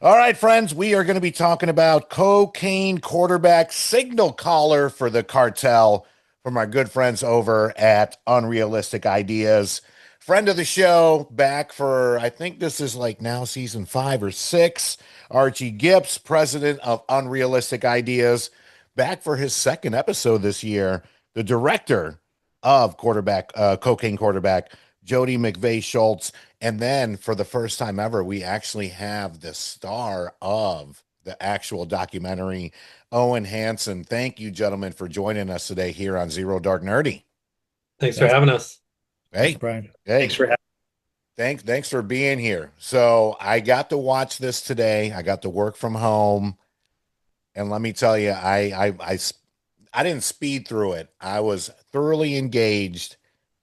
All right, friends, we are going to be talking about cocaine quarterback signal caller for the cartel from our good friends over at Unrealistic Ideas. Friend of the show, back for, I think this is like now season 5 or 6. Archie Gips, president of Unrealistic Ideas, back for his second episode this year. The director of cocaine quarterback, Jody McVeigh-Schultz. And then for the first time ever, we actually have the star of the actual documentary, Owen Hanson. Thank you, gentlemen, for joining us today here on Zero Dark Nerdy. Thanks for Thanks. having us. Thanks, Hey, Brian. hey, Thanks for having thanks for being here. So I got to watch this today. I got to work from home, and let me tell you, I didn't speed through it. I was thoroughly engaged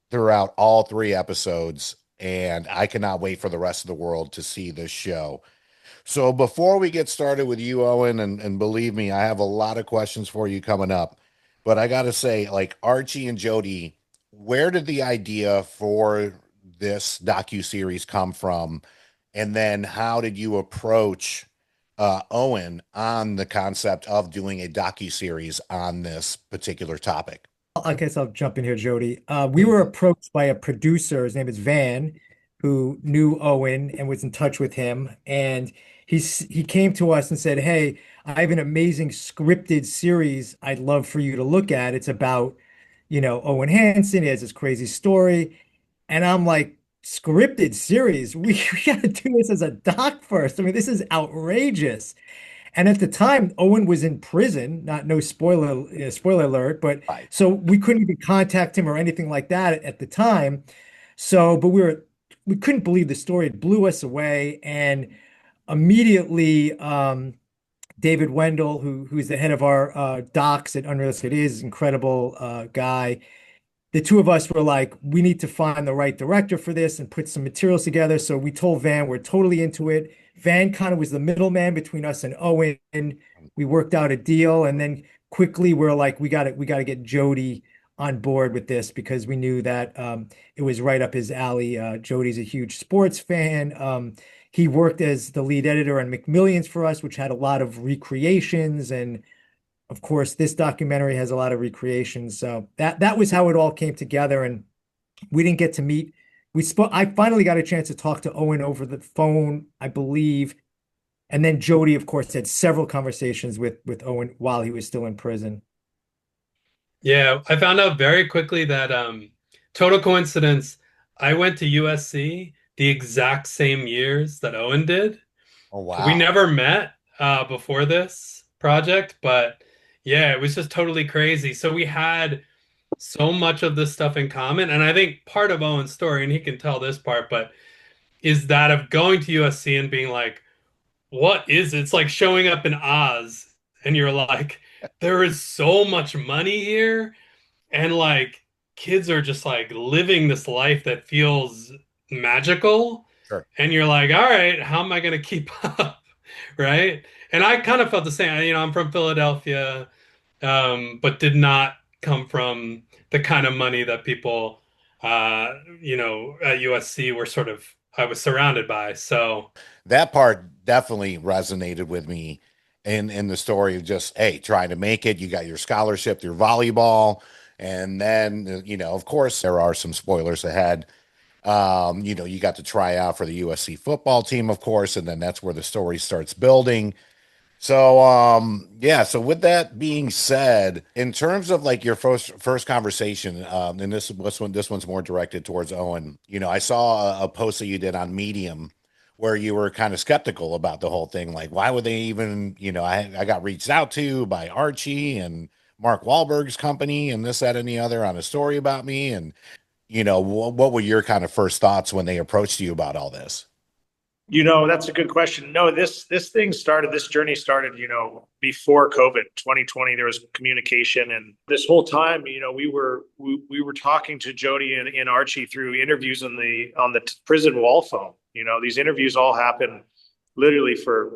throughout all 3 episodes, and I cannot wait for the rest of the world to see this show. So before we get started with you, Owen, and believe me, I have a lot of questions for you coming up. But I gotta say, like Archie and Jody, where did the idea for this docu-series come from? And then how did you approach Owen on the concept of doing a docu-series on this particular topic? I guess I'll jump in here, Jody. We were approached by a producer. His name is Van, who knew Owen and was in touch with him. And he came to us and said, "Hey, I have an amazing scripted series I'd love for you to look at. It's about, Owen Hanson. He has this crazy story." And I'm like, "Scripted series? We got to do this as a doc first. I mean, this is outrageous." And at the time, Owen was in prison. Not no spoiler alert, but Right. so we couldn't even contact him or anything like that at the time. So, but we couldn't believe the story. It blew us away, and immediately, David Wendell, who's the head of our docs at Unrealistic Ideas, incredible guy. The two of us were like, we need to find the right director for this and put some materials together. So we told Van we're totally into it. Van kind of was the middleman between us and Owen. We worked out a deal, and then quickly we're like, we got to get Jody on board with this because we knew that it was right up his alley. Jody's a huge sports fan. He worked as the lead editor on McMillions for us, which had a lot of recreations, and of course, this documentary has a lot of recreations. So that was how it all came together. And we didn't get to meet. I finally got a chance to talk to Owen over the phone, I believe. And then Jody, of course, had several conversations with Owen while he was still in prison. Yeah, I found out very quickly that total coincidence, I went to USC the exact same years that Owen did. Oh, So we wow. never met before this project, but yeah, it was just totally crazy. So we had so much of this stuff in common. And I think part of Owen's story, and he can tell this part, but is that of going to USC and being like, what is it? It's like showing up in Oz and you're like, there is so much money here. And like kids are just like living this life that feels magical. Sure. And you're like, all right, how am I going to keep up? Right. And I kind of felt the same. I'm from Philadelphia, but did not come from the kind of money that people, at USC were sort of, I was surrounded by. So, That part definitely resonated with me in the story of just, hey, trying to make it. You got your scholarship, your volleyball, and then, of course, there are some spoilers ahead. You got to try out for the USC football team, of course, and then that's where the story starts building. So, yeah. So with that being said, in terms of like your first conversation, and this one's more directed towards Owen. I saw a post that you did on Medium where you were kind of skeptical about the whole thing. Like, why would they even? I got reached out to by Archie and Mark Wahlberg's company and this, that, and the other on a story about me. And what were your kind of first thoughts when they approached you about all this? That's a good question. No, this journey started, before COVID, 2020. There was communication, and this whole time, we were talking to Jody and Archie through interviews on the prison wall phone. These interviews all happened literally for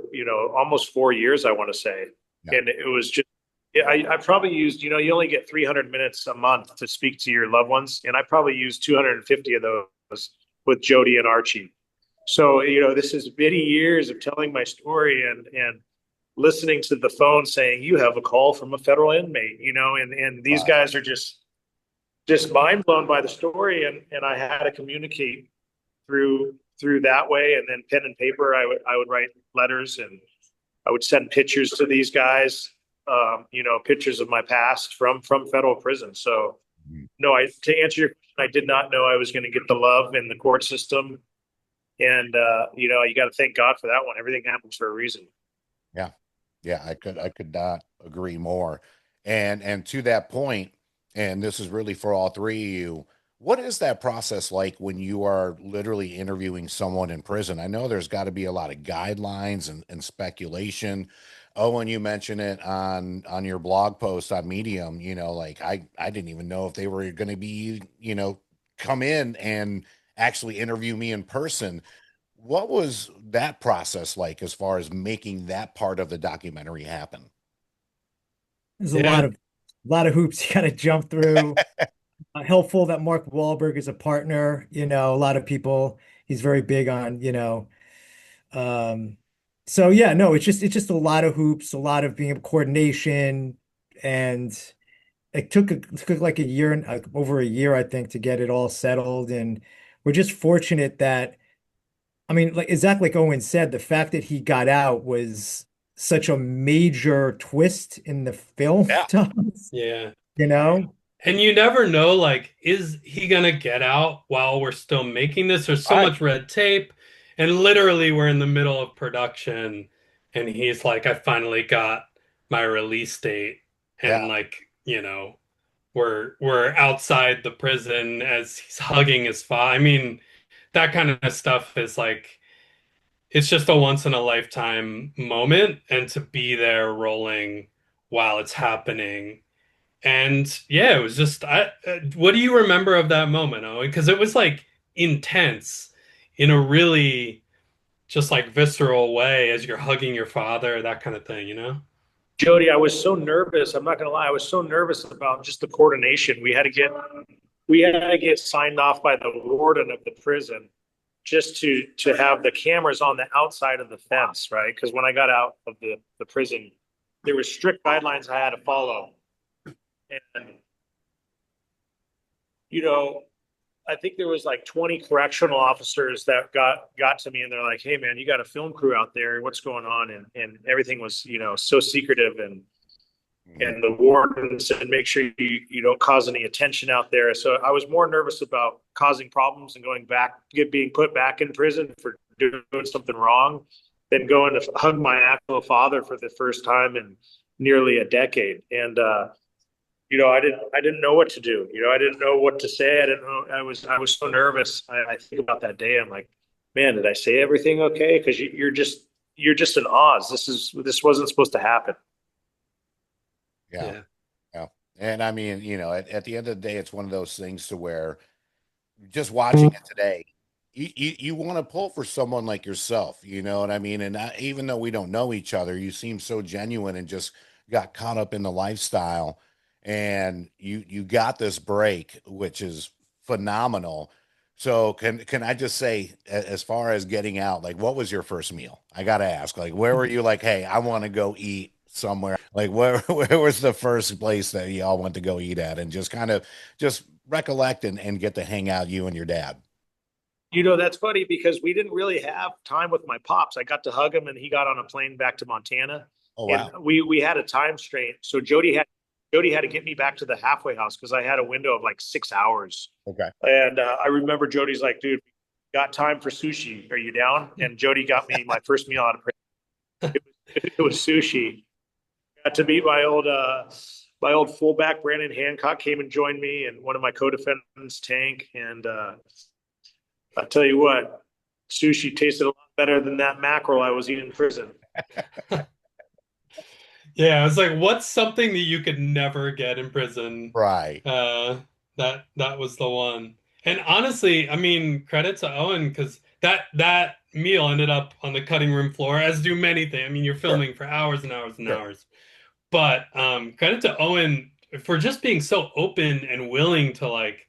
almost 4 years, I want to say, Yeah. and it was just. I probably used, you only get 300 minutes a month to speak to your loved ones, and I probably used 250 of those with Jody and Archie. So, this is many years of telling my story and listening to the phone saying, you have a call from a federal inmate, and these Right. guys are just mind blown by the story. And I had to communicate through that way. And then pen and paper, I would write letters and I would send pictures to these guys, pictures of my past from federal prison. So Mhm. no, to answer your question, I did not know I was going to get the love in the court system. And, you got to thank God for that one. Everything happens for a reason. Yeah. Yeah, I could not agree more. And to that point, and this is really for all three of you, what is that process like when you are literally interviewing someone in prison? I know there's got to be a lot of guidelines and speculation. Owen, you mentioned it on your blog post on Medium, like I didn't even know if they were going to be, come in and actually interview me in person. What was that process like as far as making that part of the documentary happen? There's Yeah. a lot of hoops you got to jump through. Helpful that Mark Wahlberg is a partner. A lot of people, he's very big on, um, so yeah, no, it's just a lot of hoops, a lot of being coordination, and it took like a year and over a year, I think, to get it all settled. And we're just fortunate that, I mean, like exactly like Owen said, the fact that he got out was such a major twist in the film Yeah. to us, Yeah. you know? And you never know, like, is he gonna get out while we're still making this? There's so Right. much red tape, and literally we're in the middle of production, and he's like, I finally got my release date, Yeah. and like, we're outside the prison as he's hugging his father. I mean, that kind of stuff is like it's just a once in a lifetime moment, and to be there rolling while it's happening. And yeah, it was just what do you remember of that moment, Owen? Because it was like intense in a really just like visceral way as you're hugging your father, that kind of thing, you know? Jody, I was so nervous. I'm not going to lie. I was so nervous about just the coordination. We had to get signed off by the warden of the prison just to have the cameras on the outside of the fence, right? Because when I got out of the prison, there were strict guidelines I had to follow. And, you know, I think there was like 20 correctional officers that got to me and they're like, hey man, you got a film crew out there. What's going on? And everything was, so secretive Mhm. and the warden said, make sure you don't cause any attention out there. So I was more nervous about causing problems and going back, being put back in prison for doing something wrong than going to hug my actual father for the first time in nearly a decade. And, I didn't know what to do. I didn't know what to say. I didn't know. I was so nervous. I think about that day. I'm like, man, did I say everything okay? Because you're just in Oz. This wasn't supposed to happen. Yeah. Yeah. Yeah. And I mean, at the end of the day, it's one of those things to where just watching it today, you want to pull for someone like yourself, you know what I mean? And even though we don't know each other, you seem so genuine and just got caught up in the lifestyle, and you got this break, which is phenomenal. So can I just say, as far as getting out, like what was your first meal? I gotta ask, like where were you like, hey, I want to go eat somewhere? Like where was the first place that y'all went to go eat at, and just kind of just recollect and get to hang out, you and your dad? That's funny because we didn't really have time with my pops. I got to hug him and he got on a plane back to Montana. Oh And wow. we had a time strain. So Jody had to get me back to the halfway house because I had a window of like 6 hours. Okay. And I remember Jody's like, dude, got time for sushi. Are you down? And Jody got me my first meal out of prison. It was sushi. Got to meet my old fullback Brandon Hancock came and joined me, and one of my co-defendants Tank. And I'll tell you what, sushi tasted a lot better than that mackerel I was eating in prison. Yeah, it's like what's something that you could never get in prison? Right. Uh that was the one. And honestly, I mean, credit to Owen because that meal ended up on the cutting room floor, as do many things. I mean, you're Sure. filming for hours and hours and Sure. hours. But credit to Owen for just being so open and willing to like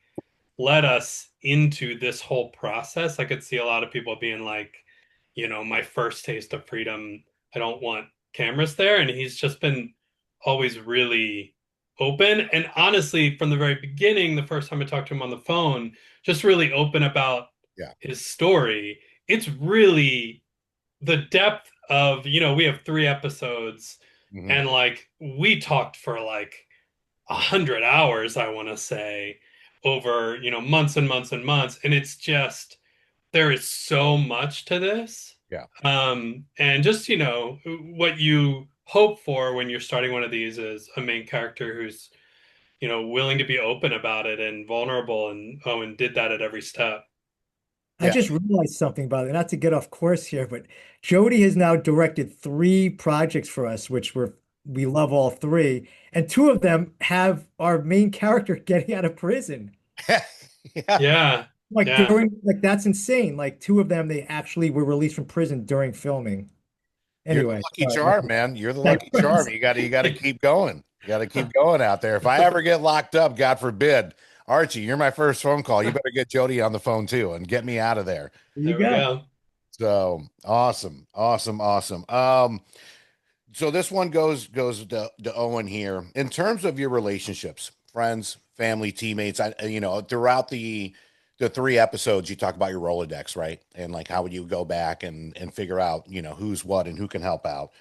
let us into this whole process. I could see a lot of people being like, my first taste of freedom, I don't want cameras there. And he's just been always really open. And honestly, from the very beginning, the first time I talked to him on the phone, just really open about Yeah. his story. It's really the depth of, we have 3 episodes, and like we talked for like 100 hours, I want to say, over, months and months and months. And it's just, there is so much to this. Yeah. And just, what you hope for when you're starting one of these is a main character who's, willing to be open about it and vulnerable. And Owen did that at every step. I Yeah. just realized something about it, not to get off course here, but Jody has now directed 3 projects for us, which we love all 3, and 2 of them have our main character getting out of prison. Yeah. Yeah. Like Yeah. that's insane. Like 2 of them, they actually were released from prison during filming. You're the Anyway, lucky charm, man. You're the I lucky charm. You got to keep going. You got to keep going out there. If I ever get locked up, God forbid, Archie, you're my first phone call. You better get Jody on the phone too and get me out of there. There you There we go. go. So awesome, awesome, awesome. So this one goes to Owen here. In terms of your relationships, friends, family, teammates, throughout the 3 episodes, you talk about your Rolodex, right? And like how would you go back and figure out, who's what and who can help out.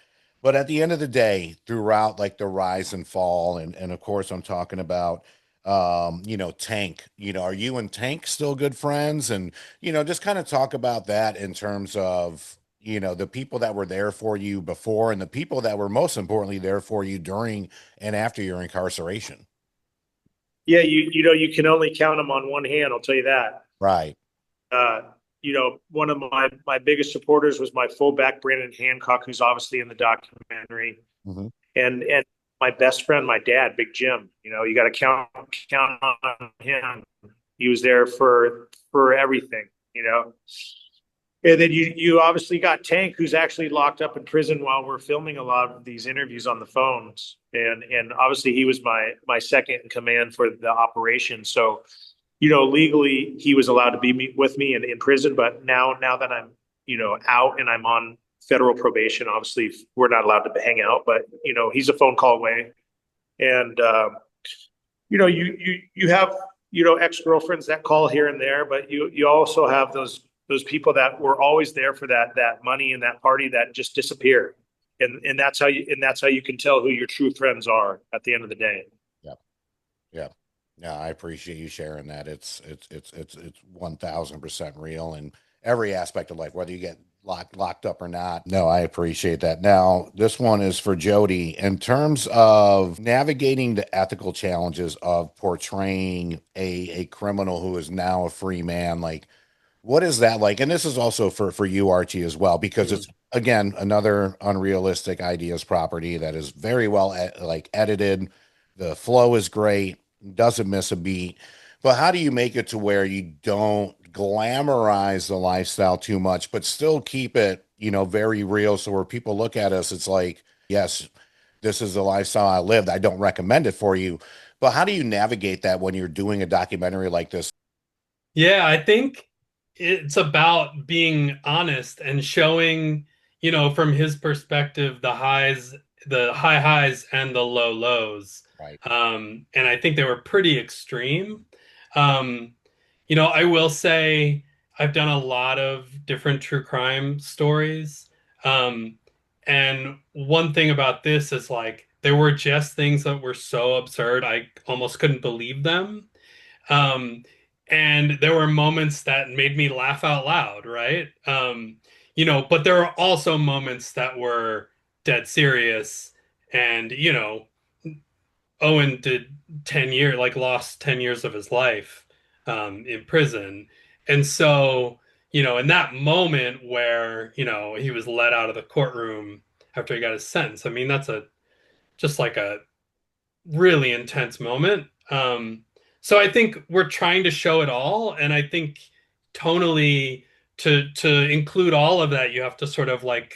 But at the end of the day, throughout like the rise and fall, and of course I'm talking about Tank, are you and Tank still good friends? And, just kind of talk about that in terms of, the people that were there for you before and the people that were most importantly there for you during and after your incarceration. Yeah, you can only count them on one hand. I'll tell you that. Right. Uh, one of my biggest supporters was my fullback Brandon Hancock, who's obviously in the documentary, Mm-hmm. and my best friend, my dad, Big Jim. You got to count on him. He was there for everything. And then you obviously got Tank, who's actually locked up in prison while we're filming a lot of these interviews on the phones, and obviously he was my second in command for the operation. So, legally he was allowed to be with me in prison, but now that I'm out and I'm on federal probation, obviously we're not allowed to hang out. But he's a phone call away, and you have ex-girlfriends that call here and there, but you also have those people that were always there for that money and that party that just disappear. And that's how you can tell who your true friends are at the end of the day. Yeah. Yeah. Yeah. I appreciate you sharing that. It's 1000% real in every aspect of life, whether you get locked up or not. No, I appreciate that. Now, this one is for Jody. In terms of navigating the ethical challenges of portraying a criminal who is now a free man, like, what is that like? And this is also for you, Archie, as well, because it's again another Unrealistic Ideas property that is very well edited. The flow is great, doesn't miss a beat. But how do you make it to where you don't glamorize the lifestyle too much, but still keep it, very real? So where people look at us, it's like, yes, this is the lifestyle I lived. I don't recommend it for you. But how do you navigate that when you're doing a documentary like this? Yeah, I think it's about being honest and showing, from his perspective, the high highs and the low lows. Right. And I think they were pretty extreme. Um, I will say I've done a lot of different true crime stories. And one thing about this is like there were just things that were so absurd, I almost couldn't believe them. Um, and there were moments that made me laugh out loud, right? But there were also moments that were dead serious. And, Owen did 10 years, like lost 10 years of his life in prison. And so, in that moment where, he was let out of the courtroom after he got his sentence, I mean, that's just like a really intense moment. So I think we're trying to show it all, and I think tonally to include all of that, you have to sort of like,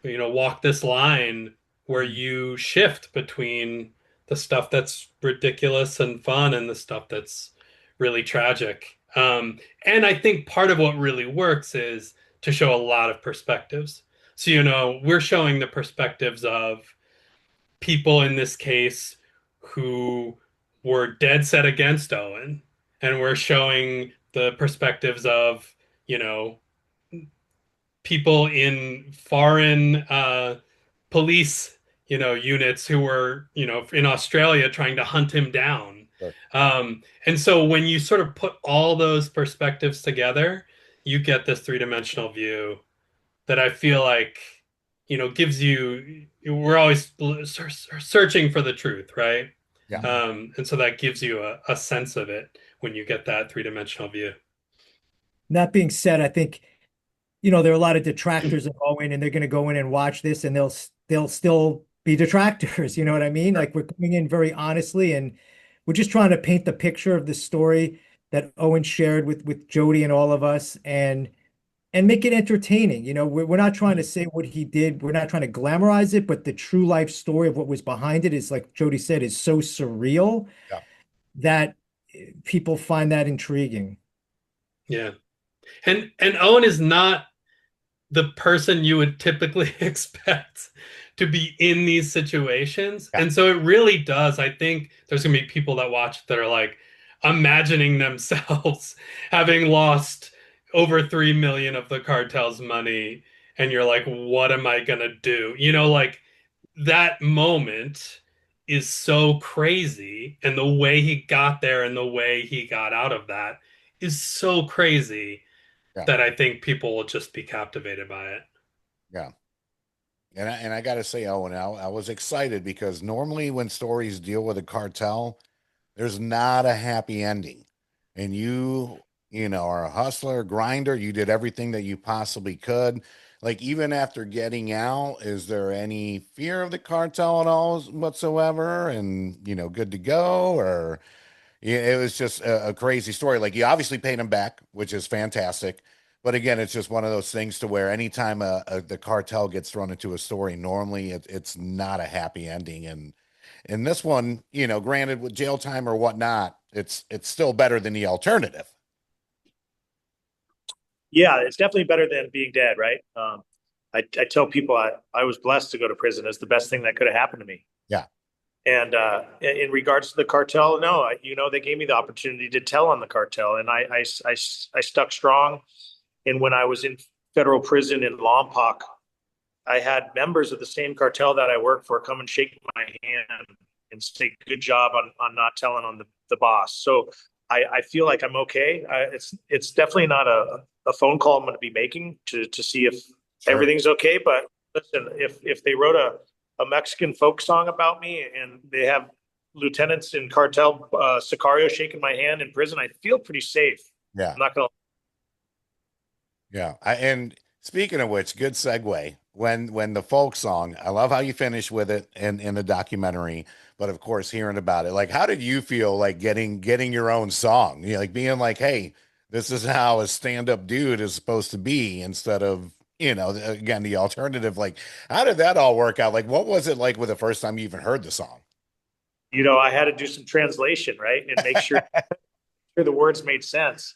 walk this line where you shift between the stuff that's ridiculous and fun and the stuff that's really tragic. And I think part of what really works is to show a lot of perspectives. So, we're showing the perspectives of people in this case who were dead set against Owen, and we're showing the perspectives of, you know, people in foreign police, units who were, in Australia trying to hunt him down. Sure. And so when you sort of put all those perspectives together, you get this three-dimensional view that I feel like, gives you, we're always searching for the truth, right? Yeah. And so that gives you a sense of it when you get that three-dimensional view. That being said, I think, there are a lot of detractors that go in and they're going to go in and watch this and they'll still be detractors. You know what I mean? Like, we're coming in very honestly and we're just trying to paint the picture of the story that Owen shared with Jody and all of us and make it entertaining. We're not trying to say what he did. We're not trying to glamorize it, but the true life story of what was behind it is, like Jody said, is so surreal Yeah. that people find that intriguing. Yeah. And Owen is not the person you would typically expect to be in these situations. Yeah. And so it really does. I think there's going to be people that watch that are like imagining themselves having lost over 3 million of the cartel's money. And you're like, what am I going to do? Like that moment is so crazy. And the way he got there and the way he got out of that is so crazy. Yeah. That I think people will just be captivated by it. Yeah. And I got to say, Owen, I was excited because normally when stories deal with a cartel, there's not a happy ending. And you are a hustler, grinder. You did everything that you possibly could. Like, even after getting out, is there any fear of the cartel at all whatsoever? And, good to go? Or yeah, it was just a crazy story. Like, you obviously paid him back, which is fantastic. But again, it's just one of those things to where anytime the cartel gets thrown into a story, normally it's not a happy ending. And in this one, granted with jail time or whatnot, it's still better than the alternative. Yeah, it's definitely better than being dead, right? I tell people I was blessed to go to prison. It's the best thing that could have happened to me. Yeah. And in regards to the cartel, no, they gave me the opportunity to tell on the cartel, and I stuck strong. And when I was in federal prison in Lompoc, I had members of the same cartel that I worked for come and shake my hand and say, "Good job on not telling on the boss." So I feel like I'm okay. It's definitely not a phone call I'm going to be making to see if everything's okay. But listen, if they wrote a Mexican folk song about me and they have lieutenants in cartel Sicario shaking my hand in prison, I feel pretty safe. Yeah. I'm not gonna. Yeah. And speaking of which, good segue. When the folk song, I love how you finish with it in the documentary, but of course, hearing about it, like, how did you feel like getting your own song? Like being like, hey, this is how a stand-up dude is supposed to be instead of, again, the alternative. Like, how did that all work out? Like, what was it like with the first time you even heard the song? I had to do some translation, right? And make sure the words made sense.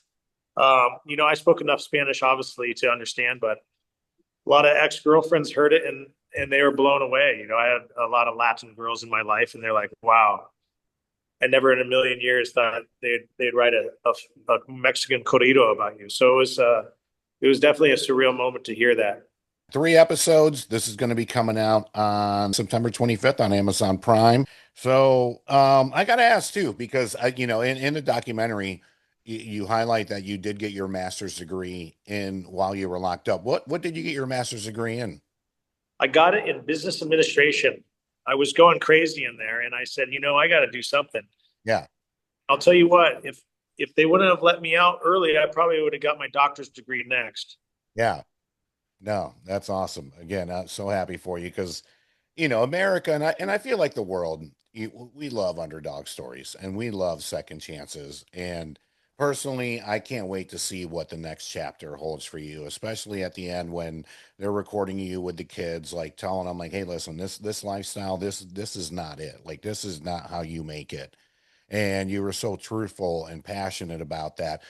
I spoke enough Spanish, obviously, to understand, but a lot of ex-girlfriends heard it and they were blown away. I had a lot of Latin girls in my life and they're like, wow, I never in a million years thought they'd write a Mexican corrido about you. So it was definitely a surreal moment to hear that. 3 episodes. This is going to be coming out on September 25th on Amazon Prime. So I got to ask too, because in the documentary, you highlight that you did get your master's degree in while you were locked up. What did you get your master's degree in? I got it in business administration. I was going crazy in there, and I said, I got to do something. Yeah. I'll tell you what, if they wouldn't have let me out early, I probably would have got my doctor's degree next. Yeah. No, that's awesome. Again, I'm so happy for you because, America and I feel like the world, we love underdog stories and we love second chances. And personally, I can't wait to see what the next chapter holds for you, especially at the end when they're recording you with the kids, like telling them like, hey, listen, this lifestyle, this is not it. Like, this is not how you make it. And you were so truthful and passionate about that.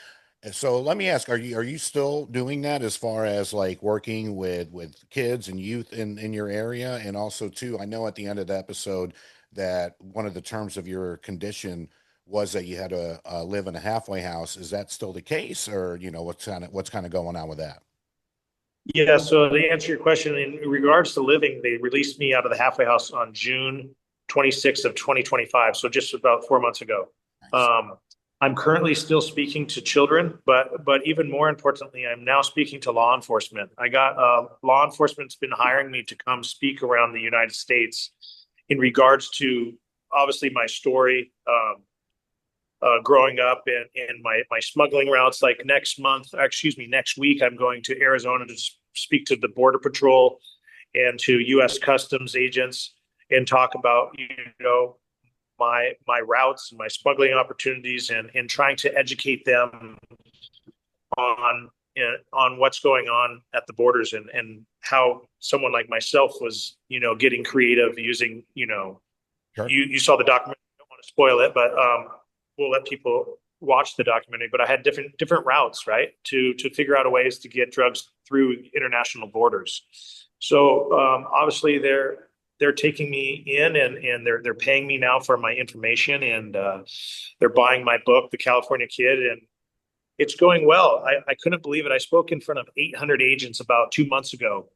So let me ask, are you still doing that as far as like working with kids and youth in your area? And also too, I know at the end of the episode that one of the terms of your condition was that you had to live in a halfway house. Is that still the case, or what's kind of going on with that? Yeah, so to answer your question, in regards to living, they released me out of the halfway house on June 26th of 2025, so just about 4 months ago. Nice. I'm currently still speaking to children, but even more importantly, I'm now speaking to law enforcement. I got law enforcement's been hiring me to come speak around the United States in regards to obviously my story, growing up and my smuggling routes. Like next week, I'm going to Arizona to speak to the Border Patrol and to U.S. Customs agents and talk about, my routes and my smuggling opportunities and trying to educate them on what's going on at the borders and how someone like myself was, getting creative using, Sure. you saw the documentary. I don't want to spoil it, but we'll let people watch the documentary. But I had different routes, right, to figure out ways to get drugs through international borders. So obviously they're taking me in and they're paying me now for my information, and they're buying my book, The California Kid, and it's going well. I couldn't believe it. I spoke in front of 800 agents about 2 months ago,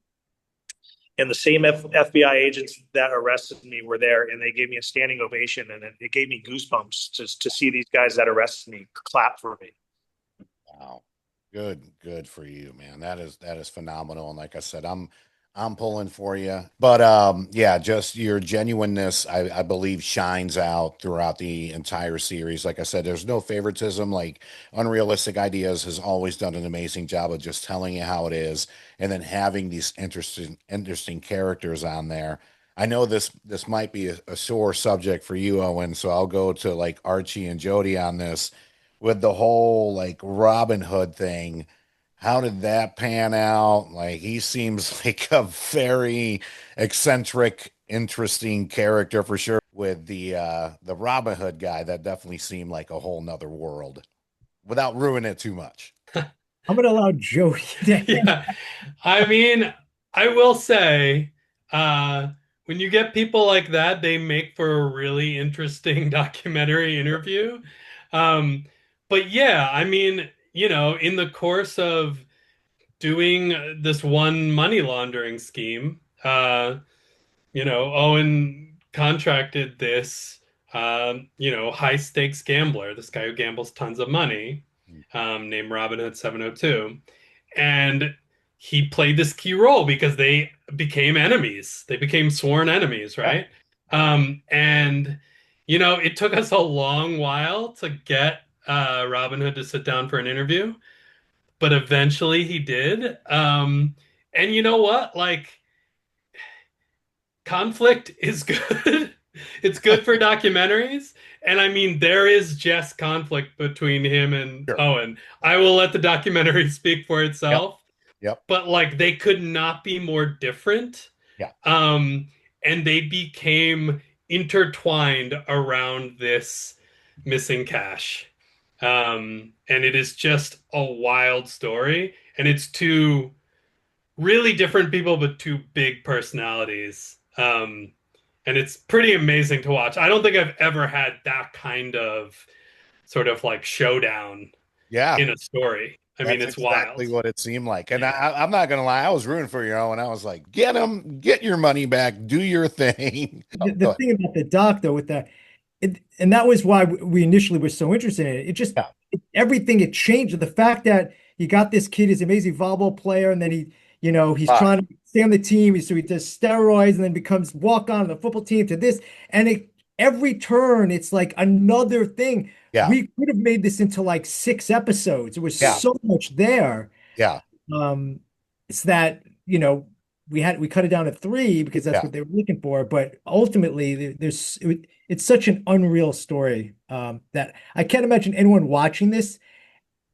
and the same FBI agents that arrested me were there, and they gave me a standing ovation, and it gave me goosebumps to see these guys that arrested me clap for me. Wow. Good for you, man. That is phenomenal. And like I said, I'm pulling for you. But yeah, just your genuineness, I believe, shines out throughout the entire series. Like I said, there's no favoritism. Like Unrealistic Ideas has always done an amazing job of just telling you how it is, and then having these interesting characters on there. I know this might be a sore subject for you, Owen, so I'll go to like Archie and Jody on this with the whole like Robin Hood thing. How did that pan out? Like he seems like a very eccentric, interesting character for sure. With the Robin Hood guy, that definitely seemed like a whole nother world without ruining it too much. I'm gonna allow Jody to Yeah. I mean, I will say, when you get people like that, they make for a really interesting documentary interview. Um, but yeah, I mean, in the course of doing this one money laundering scheme, Owen contracted this, high stakes gambler, this guy who gambles tons of money, named Robin Hood 702. And he played this key role because they became enemies. They became sworn enemies, right? And it took us a long while to get Robin Hood to sit down for an interview, but eventually he did. And you know what? Like, conflict is good. It's good for documentaries. And I mean, there is just conflict between him and Sure. Owen. I will let the documentary speak for Yep. itself. Yep. But like they could not be more different. Yeah. And they became intertwined around this missing cash. And it is just a wild story. And it's two really different people, but two big personalities. And it's pretty amazing to watch. I don't think I've ever had that kind of sort of like showdown Yeah. in a story. I mean, That's it's wild. exactly what it seemed like. And I'm not gonna lie, I was rooting for you, Owen. I was like, get him, get your money back, do your thing. the thing about the doc though with that and that was why we initially were so interested in it. It just Yeah. everything it changed. The fact that you got this kid, he's an amazing volleyball player, and then he's Right. trying to stay on the team, so he does steroids and then becomes walk on the football team to this, and every turn it's like another thing. Yeah. We could have made this into like 6 episodes. There was Yeah. so much there. Yeah. It's that, we cut it down to 3 because that's Yeah. what they were looking for. But ultimately, it's such an unreal story that I can't imagine anyone watching this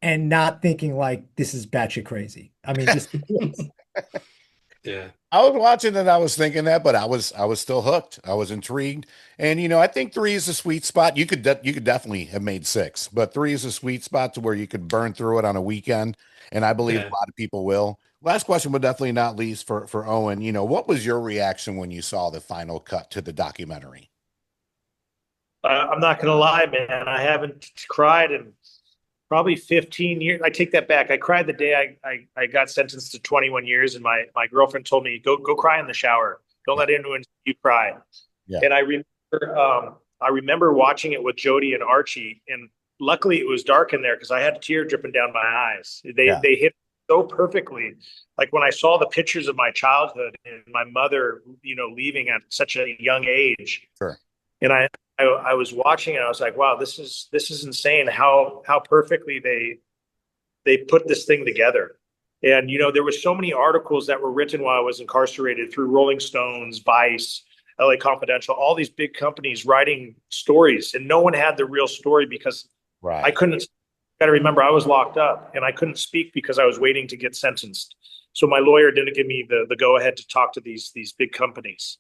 and not thinking like this is batshit crazy. I mean, just Yeah. I was watching it, I was thinking that, but I was still hooked. I was intrigued. And I think three is a sweet spot. You could definitely have made six, but three is a sweet spot to where you could burn through it on a weekend. And I believe Yeah. a lot of people will. Last question, but definitely not least for Owen. What was your reaction when you saw the final cut to the documentary? I'm not going to lie, man. I haven't cried in probably 15 years. I take that back. I cried the day I got sentenced to 21 years, and my girlfriend told me, go cry in the shower. Don't Yeah. let anyone see you cry. Yeah. And I remember watching it with Jody and Archie, and luckily it was dark in there because I had a tear dripping down my eyes. Yeah. They hit so perfectly. Like when I saw the pictures of my childhood and my mother, leaving at such a young age, Sure. and I was watching it. I was like, wow, this is insane. How perfectly they put this thing together. And there were so many articles that were written while I was incarcerated through Rolling Stones, Vice, LA Confidential, all these big companies writing stories, and no one had the real story because I Right. couldn't. Got to remember, I was locked up and I couldn't speak because I was waiting to get sentenced. So my lawyer didn't give me the go ahead to talk to these big companies.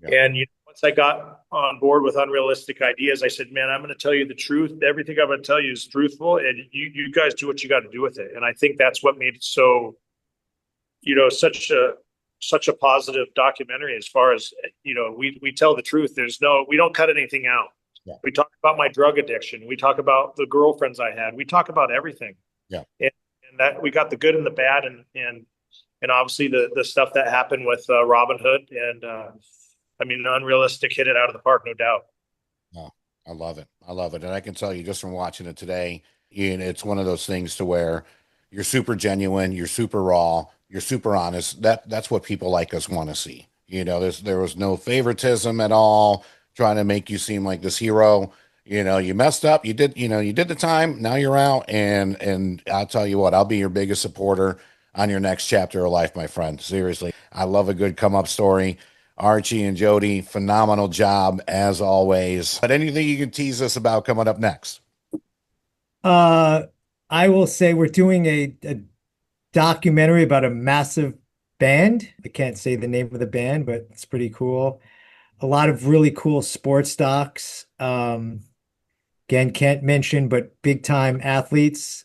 Yeah. And once I got on board with Unrealistic Ideas, I said, "Man, I'm going to tell you the truth. Everything I'm going to tell you is truthful, and you guys do what you got to do with it." And I think that's what made it so, such a positive documentary. As far as we tell the truth. We don't cut anything out. Yeah. We talk about my drug addiction. We talk about the girlfriends I had. We talk about everything. Yeah. And that we got the good and the bad, and obviously the stuff that happened with Robin Hood and. I mean, Unrealistic hit it out of the park, no doubt. No, I love it. I love it. And I can tell you just from watching it today, it's one of those things to where you're super genuine, you're super raw, you're super honest. That's what people like us want to see. There was no favoritism at all, trying to make you seem like this hero. You messed up, you did the time, now you're out. And I'll tell you what, I'll be your biggest supporter on your next chapter of life, my friend. Seriously. I love a good come up story. Archie and Jody, phenomenal job as always. But anything you can tease us about coming up next? Uh, I will say we're doing a documentary about a massive band. I can't say the name of the band, but it's pretty cool. A lot of really cool sports docs. Again, can't mention, but big time athletes.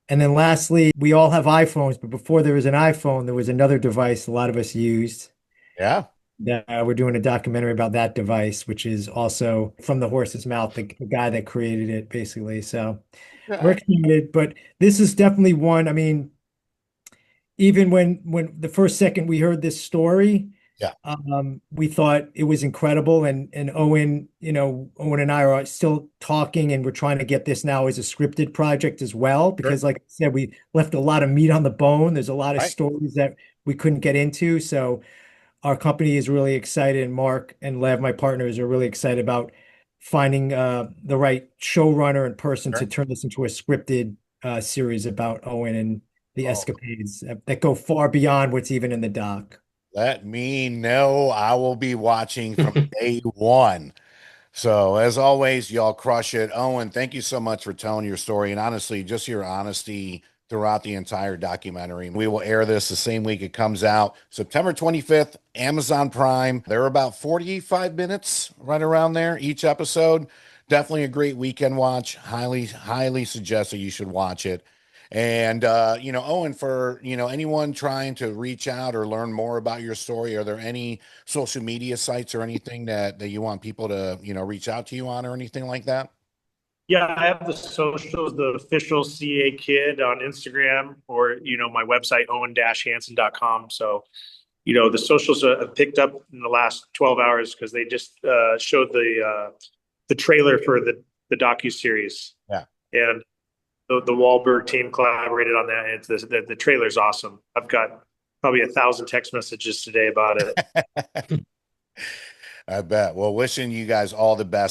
And then lastly, we all have iPhones, but before there was an iPhone, there was another device a lot of us used. Yeah. We're doing a documentary about that device, which is also from the horse's mouth, the guy that created it, basically. So we're Yeah. excited, but this is definitely one. I mean, even when the first second we heard this story, Yeah. we thought it was incredible. And Owen, Owen and I are still talking, and we're trying to get this now as a scripted project as well, Sure. because like I said, we left a lot of meat on the bone. There's a lot of Right. stories that we couldn't get into. So our company is really excited, and Mark and Lev, my partners, are really excited about finding the right showrunner and person to Sure. turn this into a scripted series about Owen and the Oh, escapades that go far beyond what's even in the doc. let me know. I will be watching from day one. So as always, y'all crush it. Owen, thank you so much for telling your story. And honestly, just your honesty throughout the entire documentary. We will air this the same week it comes out, September 25th, Amazon Prime. They're about 45 minutes, right around there, each episode. Definitely a great weekend watch. Highly, highly suggest that you should watch it. And Owen, for anyone trying to reach out or learn more about your story, are there any social media sites or anything that you want people to reach out to you on or anything like that? Yeah, I have the socials, the official CA Kid on Instagram, or my website owen-hanson.com. So the socials have picked up in the last 12 hours because they just showed the trailer for the docu-series. Yeah. And the Wahlberg team collaborated on that. It's the trailer's awesome. I've got probably 1,000 text messages today about it. I bet. Well, wishing you guys all the best.